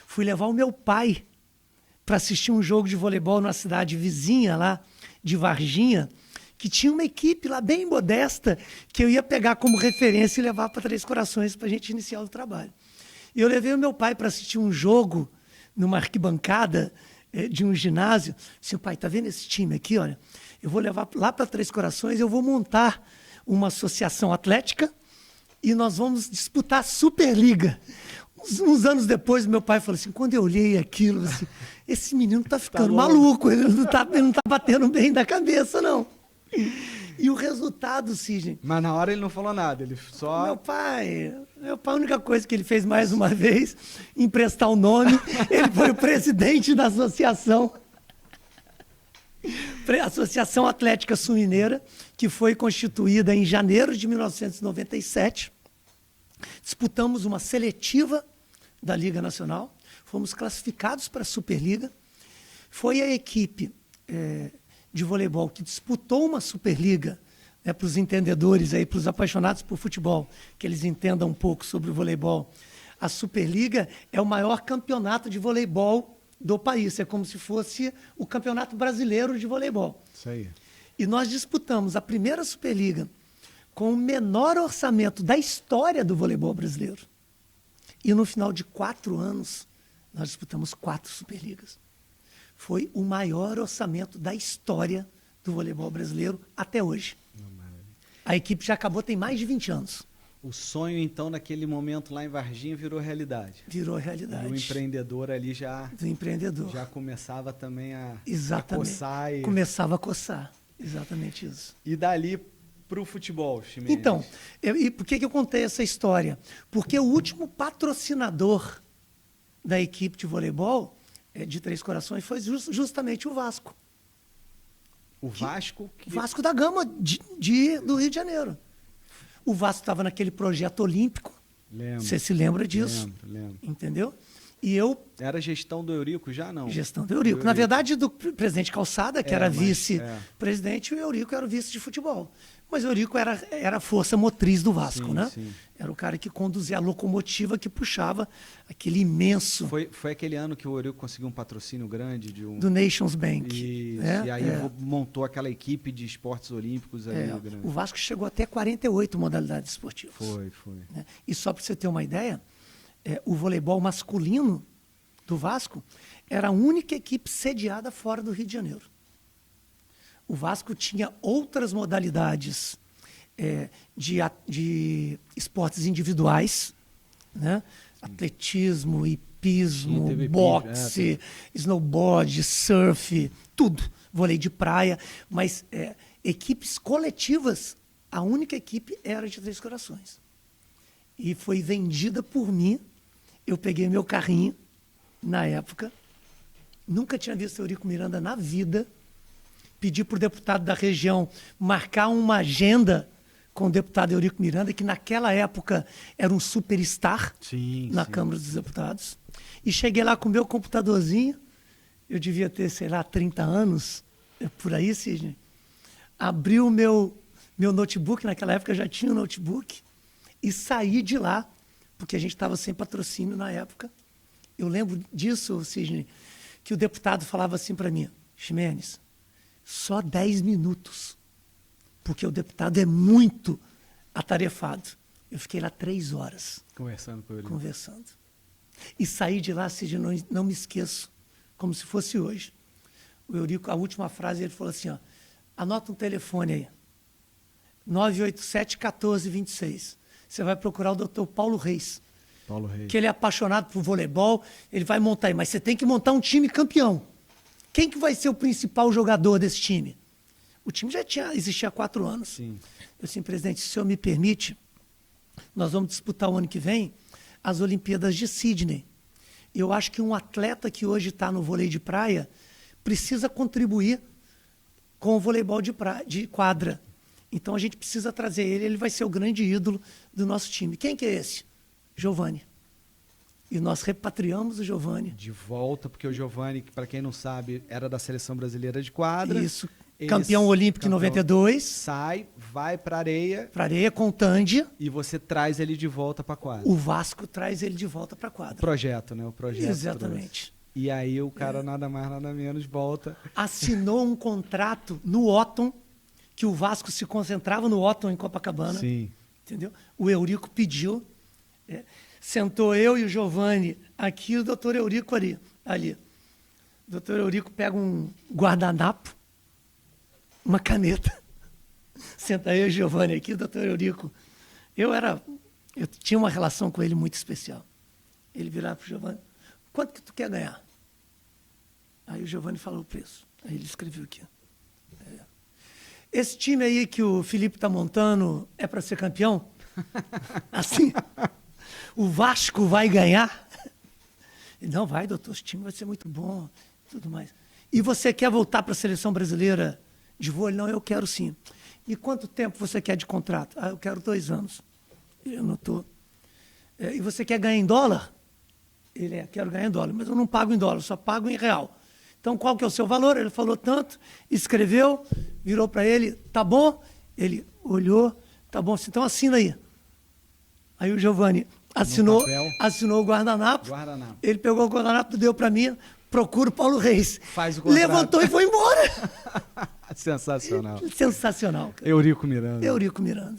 fui levar o meu pai para assistir um jogo de voleibol numa cidade vizinha lá, de Varginha, que tinha uma equipe lá bem modesta que eu ia pegar como referência e levar para Três Corações para a gente iniciar o trabalho. E eu levei o meu pai para assistir um jogo numa arquibancada de um ginásio. Disse, pai, tá vendo esse time aqui? Olha, eu vou levar lá para Três Corações, eu vou montar uma associação atlética e nós vamos disputar a Superliga. Uns anos depois, meu pai falou assim, quando eu olhei aquilo, assim, esse menino tá ficando maluco, ele não tá batendo bem da cabeça, não. E o resultado, Sidney... Mas na hora ele não falou nada, ele só... Meu pai, a única coisa que ele fez mais uma vez, emprestar o nome, ele foi o presidente da associação, Associação Atlética Sul-Mineira, que foi constituída em janeiro de 1997. Disputamos uma seletiva da Liga Nacional, fomos classificados para a Superliga. Foi a equipe de voleibol que disputou uma Superliga, para os entendedores, para os apaixonados por futebol, que eles entendam um pouco sobre o voleibol. A Superliga é o maior campeonato de voleibol do país, é como se fosse o Campeonato Brasileiro de Voleibol. Isso aí. E nós disputamos a primeira Superliga com o menor orçamento da história do voleibol brasileiro. E no final de 4 anos, nós disputamos 4 Superligas. Foi o maior orçamento da história do voleibol brasileiro até hoje. A equipe já acabou, tem mais de 20 anos. O sonho, então, naquele momento lá em Varginha virou realidade. Virou realidade. E o empreendedor ali já... Do empreendedor. Já começava também a coçar. Começava a coçar. Exatamente isso. E dali para o futebol, Ximenes? Então, e por que eu contei essa história? Porque o último patrocinador da equipe de voleibol de Três Corações foi justamente o Vasco. O Vasco? O Vasco da Gama, do Rio de Janeiro. O Vasco estava naquele projeto olímpico. Lembro. Você se lembra disso? Lembro. Entendeu? E eu... Era gestão do Eurico já, não? Gestão do Eurico. Na verdade, do presidente Calçada, que era vice-presidente, e o Eurico era o vice de futebol. Mas o Eurico era a força motriz do Vasco, sim, né? Sim. Era o cara que conduzia a locomotiva que puxava aquele imenso... Foi aquele ano que o Eurico conseguiu um patrocínio grande de do Nations Bank. E aí montou aquela equipe de esportes olímpicos ali. O Vasco chegou até 48 modalidades esportivas. Foi. Né? E só para você ter uma ideia, o voleibol masculino do Vasco era a única equipe sediada fora do Rio de Janeiro. O Vasco tinha outras modalidades de esportes individuais, né? Atletismo, hipismo, boxe, snowboard, surf, tudo, vôlei de praia, mas equipes coletivas, a única equipe era de Três Corações. E foi vendida por mim, eu peguei meu carrinho, na época, nunca tinha visto o Eurico Miranda na vida, pedi para o deputado da região marcar uma agenda com o deputado Eurico Miranda, que naquela época era um superstar na Câmara dos Deputados. E cheguei lá com o meu computadorzinho, eu devia ter, 30 anos, por aí, Sidney. Abri o meu notebook, naquela época eu já tinha um notebook, e saí de lá, porque a gente estava sem patrocínio na época. Eu lembro disso, Sidney, que o deputado falava assim para mim, Ximenes, só 10 minutos, porque o deputado é muito atarefado. Eu fiquei lá 3 horas. Conversando com ele. Conversando. E saí de lá, Sidney, não me esqueço, como se fosse hoje. O Eurico, a última frase, ele falou assim, anota um telefone aí, 987-1426. Você vai procurar o doutor Paulo Reis. Que ele é apaixonado por voleibol, ele vai montar aí, mas você tem que montar um time campeão. Quem que vai ser o principal jogador desse time? O time já existia há 4 anos. Sim. Eu disse, presidente, se o senhor me permite, nós vamos disputar o ano que vem as Olimpíadas de Sydney. Eu acho que um atleta que hoje está no vôlei de praia precisa contribuir com o voleibol de quadra. Então a gente precisa trazer ele vai ser o grande ídolo do nosso time. Quem que é esse? Giovani. E nós repatriamos o Giovani. De volta, porque o Giovani, para quem não sabe, era da Seleção Brasileira de Quadra. Isso. Campeão olímpico em 92. Sai, vai pra areia. Pra areia com o Tandy. E você traz ele de volta pra quadra. O Vasco traz ele de volta pra quadra. O projeto, né? O projeto. Exatamente. Trouxe. E aí o cara nada mais, nada menos volta. Assinou um contrato no Otton, que o Vasco se concentrava no Otton em Copacabana. Sim. Entendeu? O Eurico pediu. Sentou eu e o Giovani aqui, o doutor Eurico ali. O doutor Eurico pega um guardanapo, uma caneta. Senta eu e o Giovani aqui, o doutor Eurico. Eu tinha uma relação com ele muito especial. Ele virava para o Giovani: quanto que tu quer ganhar? Aí o Giovani falou o preço. Aí ele escreveu aqui. Esse time aí que o Felipe está montando é para ser campeão? Assim, o Vasco vai ganhar? Não, vai, doutor, esse time vai ser muito bom, tudo mais. E você quer voltar para a seleção brasileira de vôlei? Não, eu quero sim. E quanto tempo você quer de contrato? Eu quero 2 anos. Eu não estou. E você quer ganhar em dólar? Ele quero ganhar em dólar, mas eu não pago em dólar, eu só pago em real. Então, qual que é o seu valor? Ele falou tanto, escreveu, virou para ele: tá bom? Ele olhou: tá bom, então assina aí. Aí o Giovani assinou o guardanapo. Ele pegou o guardanapo, deu para mim: procura o Paulo Reis. Faz o contrato. Levantou e foi embora. Sensacional. Sensacional. Cara. Eurico Miranda. Eurico Miranda.